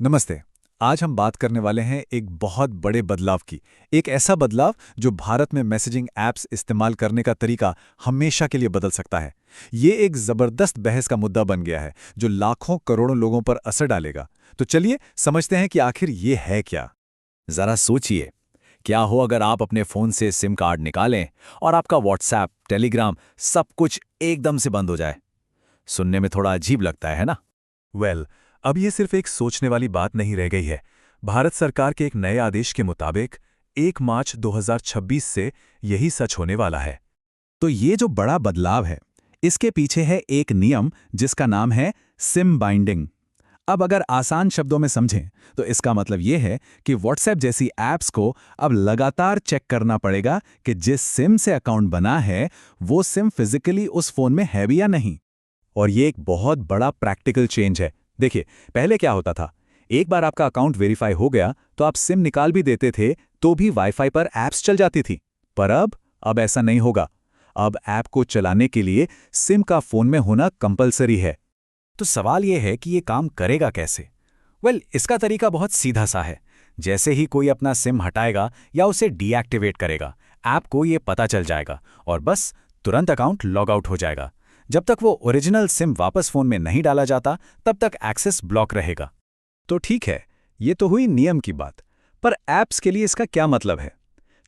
नमस्ते। आज हम बात करने वाले हैं एक बहुत बड़े बदलाव की। एक ऐसा बदलाव जो भारत में मैसेजिंग ऐप्स इस्तेमाल करने का तरीका हमेशा के लिए बदल सकता है। ये एक ज़बरदस्त बहस का मुद्दा बन गया है जो लाखों करोड़ों लोगों पर असर डालेगा। तो चलिए समझते हैं कि आखिर ये है क्या। जरा सोचिए, क्या हो अगर आप अपने फोन से सिम कार्ड निकालें और आपका व्हाट्सएप, टेलीग्राम सब कुछ एकदम से बंद हो जाए। सुनने में थोड़ा अजीब लगता है ना? अब ये सिर्फ एक सोचने वाली बात नहीं रह गई है। भारत सरकार के एक नए आदेश के मुताबिक 1 मार्च 2026 से यही सच होने वाला है। तो ये जो बड़ा बदलाव है, इसके पीछे है एक नियम जिसका नाम है सिम बाइंडिंग। अब अगर आसान शब्दों में समझें तो इसका मतलब ये है कि व्हाट्सएप जैसी ऐप्स को अब लगातार चेक करना पड़ेगा कि जिस सिम से अकाउंट बना है वो सिम फिजिकली उस फोन में है भी या नहीं। और ये एक बहुत बड़ा प्रैक्टिकल चेंज है। देखिए, पहले क्या होता था, एक बार आपका अकाउंट वेरीफाई हो गया तो आप सिम निकाल भी देते थे तो भी वाईफाई पर ऐप्स चल जाती थी। पर अब ऐसा नहीं होगा। अब ऐप को चलाने के लिए सिम का फोन में होना कंपलसरी है। तो सवाल यह है कि ये काम करेगा कैसे? इसका तरीका बहुत सीधा सा है। जैसे ही कोई अपना सिम हटाएगा या उसे डीएक्टिवेट करेगा, ऐप को ये पता चल जाएगा और बस तुरंत अकाउंट लॉग आउट हो जाएगा। जब तक वो ओरिजिनल सिम वापस फोन में नहीं डाला जाता, तब तक एक्सेस ब्लॉक रहेगा। तो ठीक है, ये तो हुई नियम की बात। पर ऐप्स के लिए इसका क्या मतलब है?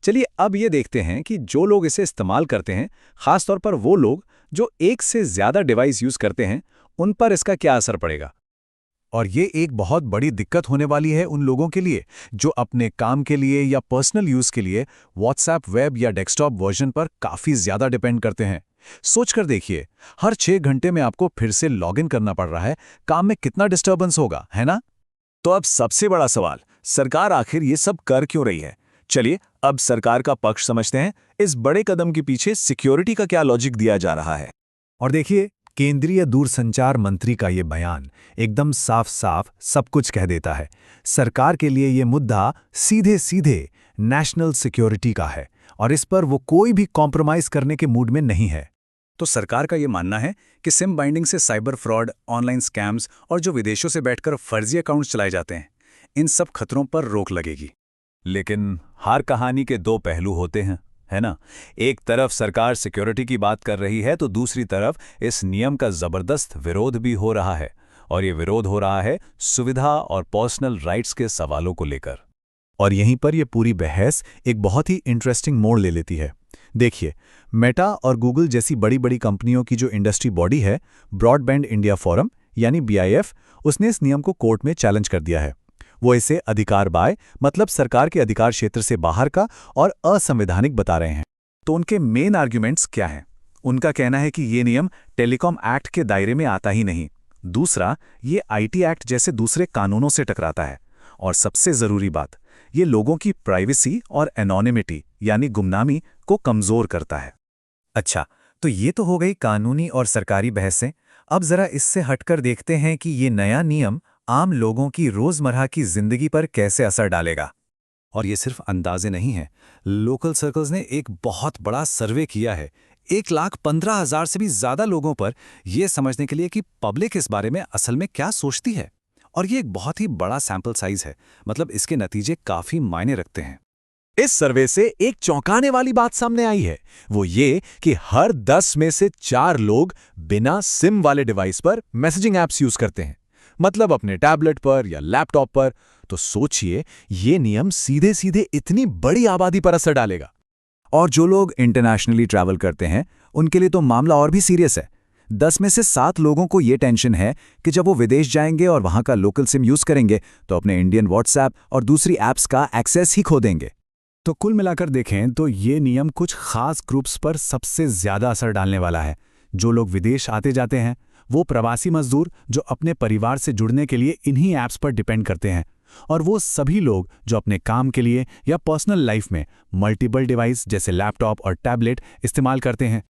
चलिए अब ये देखते हैं कि जो लोग इसे इस्तेमाल करते हैं, खासतौर पर वो लोग जो एक से ज्यादा डिवाइस यूज करते हैं, उन पर इसका क्या असर पड़ेगा। और ये एक बहुत बड़ी दिक्कत होने वाली है उन लोगों के लिए जो अपने काम के लिए या पर्सनल यूज के लिए व्हाट्सएप वेब या डेस्कटॉप वर्जन पर काफी ज्यादा डिपेंड करते हैं। सोचकर देखिए, हर 6 घंटे में आपको फिर से लॉगिन करना पड़ रहा है। काम में कितना डिस्टर्बेंस होगा, है ना? तो अब सबसे बड़ा सवाल, सरकार आखिर ये सब कर क्यों रही है? चलिए अब सरकार का पक्ष समझते हैं। इस बड़े कदम के पीछे सिक्योरिटी का क्या लॉजिक दिया जा रहा है। और देखिए, केंद्रीय दूरसंचार मंत्री का ये बयान एकदम साफ साफ सब कुछ कह देता है। सरकार के लिए ये मुद्दा सीधे सीधे नेशनल सिक्योरिटी का है और इस पर वो कोई भी कॉम्प्रोमाइज करने के मूड में नहीं है। तो सरकार का ये मानना है कि सिम बाइंडिंग से साइबर फ्रॉड, ऑनलाइन स्कैम्स और जो विदेशों से बैठकर फर्जी अकाउंट्स चलाए जाते हैं, इन सब खतरों पर रोक लगेगी। लेकिन हर कहानी के दो पहलू होते हैं, है ना? एक तरफ सरकार सिक्योरिटी की बात कर रही है तो दूसरी तरफ इस नियम का जबरदस्त विरोध भी हो रहा है। और ये विरोध हो रहा है सुविधा और पर्सनल राइट्स के सवालों को लेकर। और यहीं पर ये पूरी बहस एक बहुत ही इंटरेस्टिंग मोड़ ले लेती है। देखिए, मेटा और गूगल जैसी बड़ी बड़ी कंपनियों की जो इंडस्ट्री बॉडी है, ब्रॉडबैंड इंडिया फोरम यानी बीआईएफ, उसने इस नियम को कोर्ट में चैलेंज कर दिया है। वो इसे अधिकार बाय मतलब सरकार के अधिकार क्षेत्र से बाहर का और असंवैधानिक बता रहे हैं। तो उनके मेन आर्ग्यूमेंट्स क्या हैं? उनका कहना है कि ये नियम टेलीकॉम एक्ट के दायरे में आता ही नहीं। दूसरा, ये आईटी एक्ट जैसे दूसरे कानूनों से टकराता है। और सबसे जरूरी बात, ये लोगों की प्राइवेसी और एनोनिमिटी यानी गुमनामी को कमजोर करता है। अच्छा, तो ये तो हो गई कानूनी और सरकारी बहसें। अब जरा इससे हटकर देखते हैं कि ये नया नियम आम लोगों की रोजमर्रा की जिंदगी पर कैसे असर डालेगा। और ये सिर्फ अंदाजे नहीं है। लोकल सर्कल्स ने एक बहुत बड़ा सर्वे किया है 1,15,000 से भी ज्यादा लोगों पर, यह समझने के लिए कि पब्लिक इस बारे में असल में क्या सोचती है। और ये एक बहुत ही बड़ा सैंपल साइज है, मतलब इसके नतीजे काफी मायने रखते हैं। इस सर्वे से एक चौंकाने वाली बात सामने आई है। वो ये कि हर 10 में से 4 लोग बिना सिम वाले डिवाइस पर मैसेजिंग ऐप्स यूज करते हैं, मतलब अपने टैबलेट पर या लैपटॉप पर। तो सोचिए, ये नियम सीधे सीधे इतनी बड़ी आबादी पर असर डालेगा। और जो लोग इंटरनेशनली ट्रैवल करते हैं, उनके लिए तो मामला और भी सीरियस है। 10 में से 7 लोगों को ये टेंशन है कि जब वो विदेश जाएंगे और वहां का लोकल सिम यूज करेंगे तो अपने इंडियन व्हाट्सएप और दूसरी ऐप्स का एक्सेस ही खो देंगे। तो कुल मिलाकर देखें तो ये नियम कुछ खास ग्रुप्स पर सबसे ज्यादा असर डालने वाला है। जो लोग विदेश आते जाते हैं, वो प्रवासी मजदूर जो अपने परिवार से जुड़ने के लिए इन्हीं ऐप्स पर डिपेंड करते हैं, और वो सभी लोग जो अपने काम के लिए या पर्सनल लाइफ में मल्टीपल डिवाइस जैसे लैपटॉप और टैबलेट इस्तेमाल करते हैं।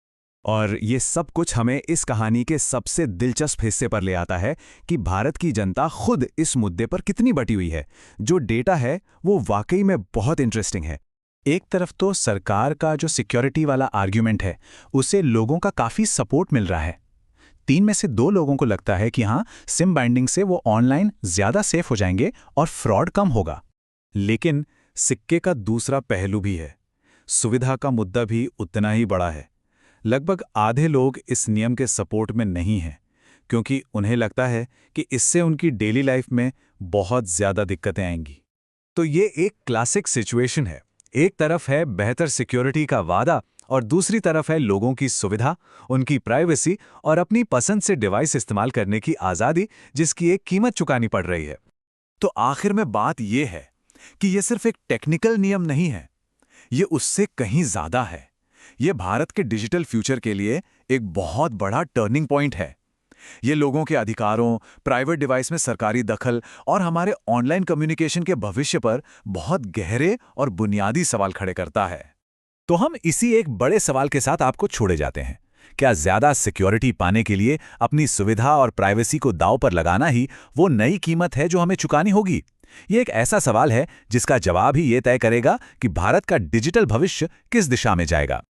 और ये सब कुछ हमें इस कहानी के सबसे दिलचस्प हिस्से पर ले आता है कि भारत की जनता खुद इस मुद्दे पर कितनी बटी हुई है। जो डेटा है वो वाकई में बहुत इंटरेस्टिंग है। एक तरफ तो सरकार का जो सिक्योरिटी वाला आर्ग्यूमेंट है, उसे लोगों का काफी सपोर्ट मिल रहा है। 3 में से 2 लोगों को लगता है कि हाँ, सिम बाइंडिंग से वो ऑनलाइन ज़्यादा सेफ हो जाएंगे और फ्रॉड कम होगा। लेकिन सिक्के का दूसरा पहलू भी है। सुविधा का मुद्दा भी उतना ही बड़ा है। लगभग आधे लोग इस नियम के सपोर्ट में नहीं हैं, क्योंकि उन्हें लगता है कि इससे उनकी डेली लाइफ में बहुत ज़्यादा दिक्कतें आएंगी। तो ये एक क्लासिक सिचुएशन है। एक तरफ है बेहतर सिक्योरिटी का वादा और दूसरी तरफ है लोगों की सुविधा, उनकी प्राइवेसी और अपनी पसंद से डिवाइस इस्तेमाल करने की आज़ादी, जिसकी एक कीमत चुकानी पड़ रही है। तो आखिर में बात यह है कि यह सिर्फ एक टेक्निकल नियम नहीं है, ये उससे कहीं ज़्यादा है। ये भारत के डिजिटल फ्यूचर के लिए एक बहुत बड़ा टर्निंग पॉइंट है। ये लोगों के अधिकारों, प्राइवेट डिवाइस में सरकारी दखल और हमारे ऑनलाइन कम्युनिकेशन के भविष्य पर बहुत गहरे और बुनियादी सवाल खड़े करता है। तो हम इसी एक बड़े सवाल के साथ आपको छोड़े जाते हैं। क्या ज़्यादा सिक्योरिटी पाने के लिए अपनी सुविधा और प्राइवेसी को दांव पर लगाना ही वो नई कीमत है जो हमें चुकानी होगी? ये एक ऐसा सवाल है जिसका जवाब ही ये तय करेगा कि भारत का डिजिटल भविष्य किस दिशा में जाएगा।